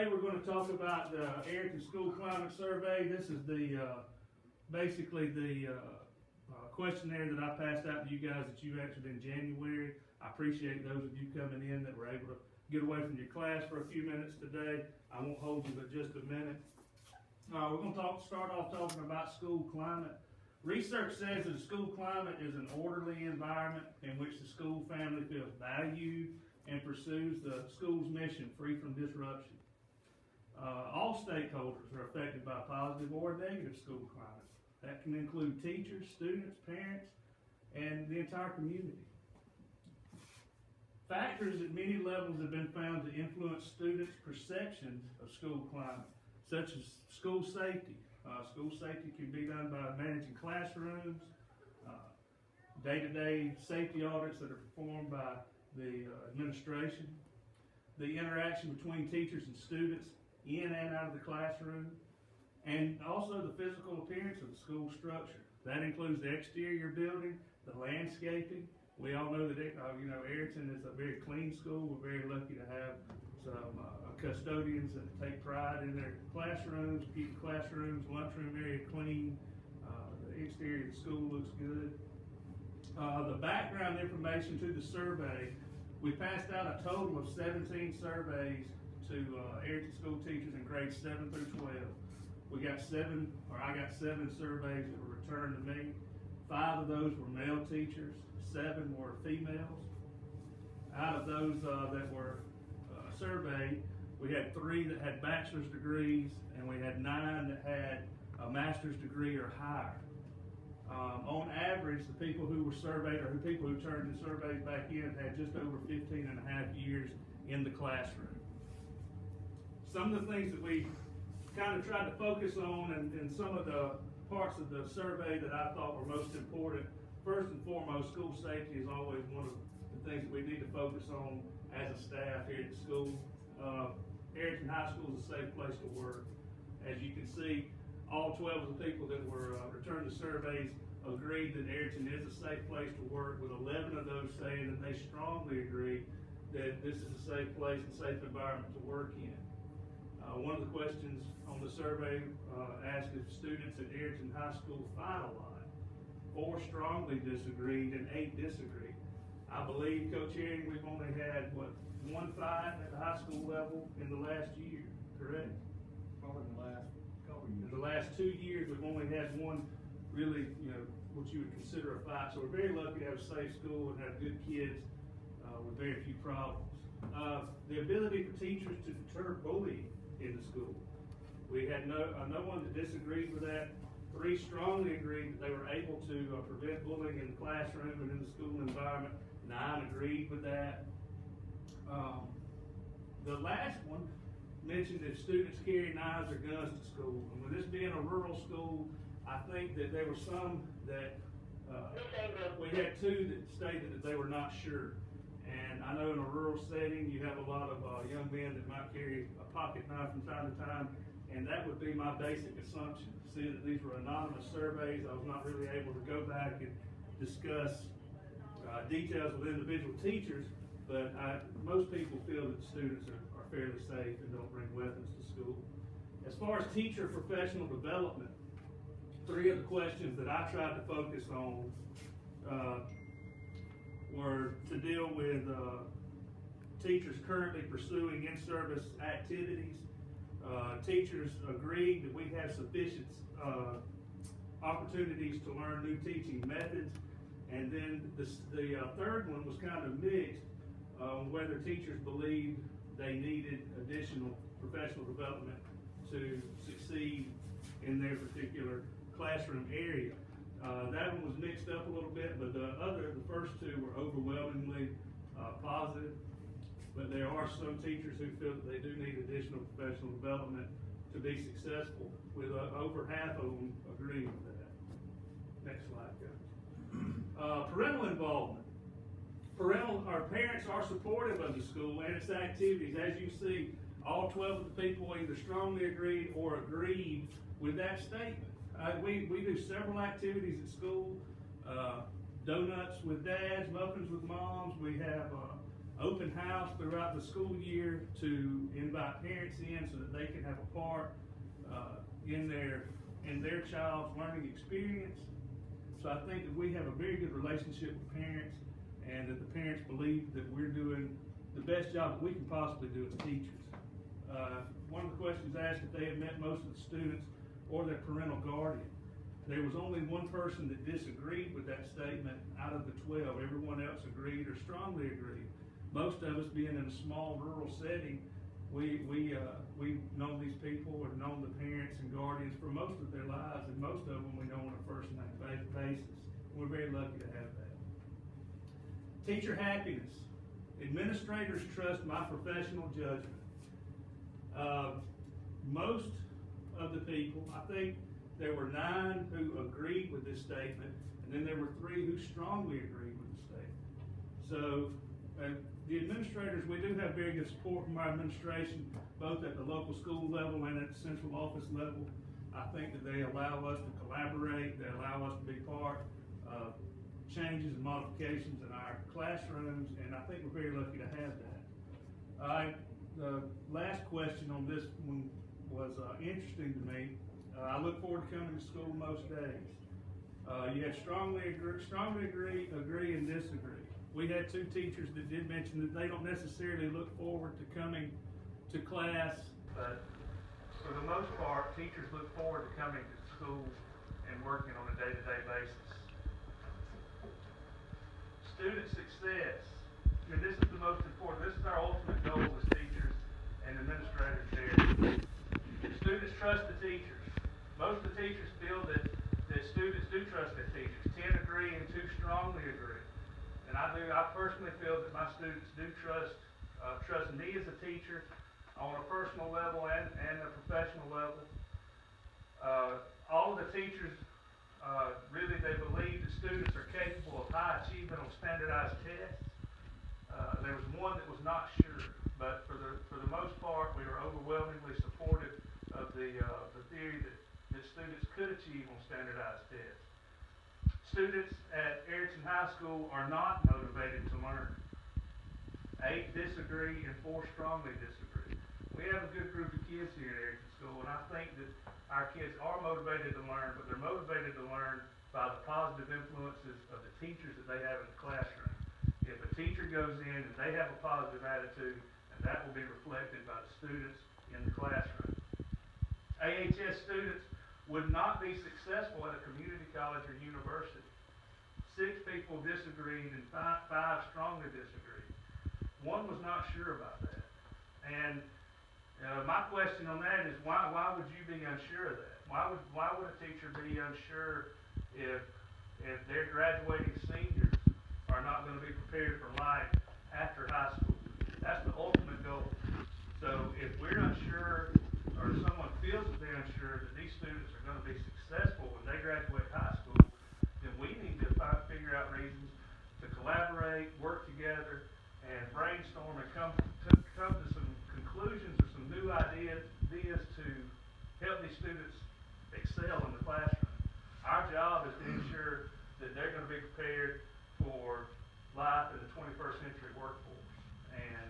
Today we're going to talk about the Arrington School Climate Survey. This is the basically the questionnaire that I passed out to you guys that you answered in January. I appreciate those of you coming in that were able to get away from your class for a few minutes today. I won't hold you but just a minute. We're going to start off talking about school climate. Research says that a school climate is an orderly environment in which the school family feels valued and pursues the school's mission free from disruption. All stakeholders are affected by positive or negative school climate. That can include teachers, students, parents, and the entire community. Factors at many levels have been found to influence students' perceptions of school climate, such as school safety. School safety can be done by managing classrooms, day-to-day safety audits that are performed by the administration, the interaction between teachers and students in and out of the classroom, and also the physical appearance of the school structure. That includes the exterior building, the landscaping. We all know that Arrington is a very clean school. We're very lucky to have some custodians that take pride in their classrooms, keep the classrooms, lunchroom area clean. The exterior of the school looks good. The background information to the survey, we passed out a total of 17 surveys to Arrington school teachers in grades 7 through 12. I got 7 surveys that were returned to me. 5 of those were male teachers, 7 were females. Out of those that were surveyed, we had 3 that had bachelor's degrees, and we had 9 that had a master's degree or higher. On average, the people who were surveyed, or the people who turned the surveys back in, had just over 15 and a half years in the classroom. Some of the things that we kind of tried to focus on, and some of the parts of the survey that I thought were most important, first and foremost, school safety is always one of the things that we need to focus on as a staff here at the school. Arrington High School is a safe place to work. As you can see, all 12 of the people that were returned the surveys agreed that Arrington is a safe place to work, with 11 of those saying that they strongly agree that this is a safe place and safe environment to work in. One of the questions on the survey asked if students at Arrington High School fight a lot. 4 strongly disagreed and 8 disagreed. I believe, Coach Herring, we've only had, 1 fight at the high school level in the last year, correct? Probably in the last couple of years. In the last 2 years, we've only had 1 really, what you would consider a fight. So we're very lucky to have a safe school and have good kids with very few problems. The ability for teachers to deter bullying in the school. We had no one that disagreed with that. 3 strongly agreed that they were able to prevent bullying in the classroom and in the school environment. 9 agreed with that. The last one mentioned if students carry knives or guns to school. And with this being a rural school, I think that there were some that, we had 2 that stated that they were not sure. And I know in a rural setting, you have a lot of young men that might carry a pocket knife from time to time, and that would be my basic assumption. Seeing that these were anonymous surveys, I was not really able to go back and discuss details with individual teachers, but most people feel that students are fairly safe and don't bring weapons to school. As far as teacher professional development, 3 of the questions that I tried to focus on were to deal with teachers currently pursuing in-service activities. Teachers agreed that we have sufficient opportunities to learn new teaching methods. And then the 3rd one was kind of mixed on whether teachers believed they needed additional professional development to succeed in their particular classroom area. That one was mixed up a little bit, but the first 2 were overwhelmingly positive. But there are some teachers who feel that they do need additional professional development to be successful, with over half of them agreeing with that. Next slide, guys. Parental involvement. Parents are supportive of the school and its activities. As you see, all 12 of the people either strongly agreed or agreed with that statement. We do several activities at school, donuts with dads, muffins with moms. We have open house throughout the school year to invite parents in so that they can have a part in their child's learning experience. So I think that we have a very good relationship with parents, and that the parents believe that we're doing the best job that we can possibly do as teachers. One of the questions asked if they had met most of the students or their parental guardian. There was only one person that disagreed with that statement out of the 12. Everyone else agreed or strongly agreed. Most of us, being in a small rural setting, we've known these people or known the parents and guardians for most of their lives, and most of them we know on a first-name basis. We're very lucky to have that. Teacher happiness. Administrators trust my professional judgment. Most of the people, I think there were 9 who agreed with this statement, and then there were 3 who strongly agreed with the statement. So the administrators, we do have very good support from our administration, both at the local school level and at the central office level. I think that they allow us to collaborate, they allow us to be part of changes and modifications in our classrooms, and I think we're very lucky to have that. The last question on this one was interesting to me. I look forward to coming to school most days. You had strongly agree, and disagree. We had 2 teachers that did mention that they don't necessarily look forward to coming to class, but for the most part, teachers look forward to coming to school and working on a day-to-day basis. Student success. I mean, this is the most important. This is our ultimate goal as teachers and administrators here. Students trust the teachers. Most of the teachers feel that students do trust their teachers. 10 agree and 2 strongly agree. And I personally feel that my students do trust me as a teacher on a personal level and a professional level. All of the teachers really, they believe that students are capable of high achievement on standardized tests. There was one that was not sure, but for the most part, we were overwhelmingly supportive of the theory that students could achieve on standardized tests. Students at Erickson High School are not motivated to learn. 8 disagree and 4 strongly disagree. We have a good group of kids here at Erickson School, and I think that our kids are motivated to learn, but they're motivated to learn by the positive influences of the teachers that they have in the classroom. If a teacher goes in and they have a positive attitude, and that will be reflected by the students in the classroom. AHS students would not be successful at a community college or university. 6 people disagreed and 5 strongly disagreed. 1 was not sure about that. And my question on that is, why would you be unsure of that? Why would a teacher be unsure if their graduating seniors are not going to be prepared for life after high school? That's the ultimate goal. So if we're unsure, or someone feels that they're unsure that these students are going to be successful when they graduate high school, then we need to figure out reasons to collaborate, work together, and brainstorm and come to some conclusions or some new ideas to help these students excel in the classroom. Our job is to ensure that they're going to be prepared for life in the 21st century workforce. And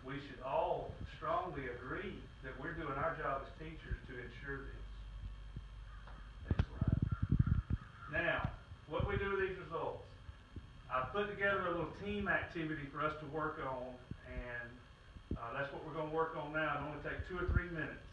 we should all strongly agree that we're doing our job as teachers to ensure this. Next slide. Now, what do we do with these results? I've put together a little team activity for us to work on, and that's what we're going to work on now. It'll only take 2 or 3 minutes.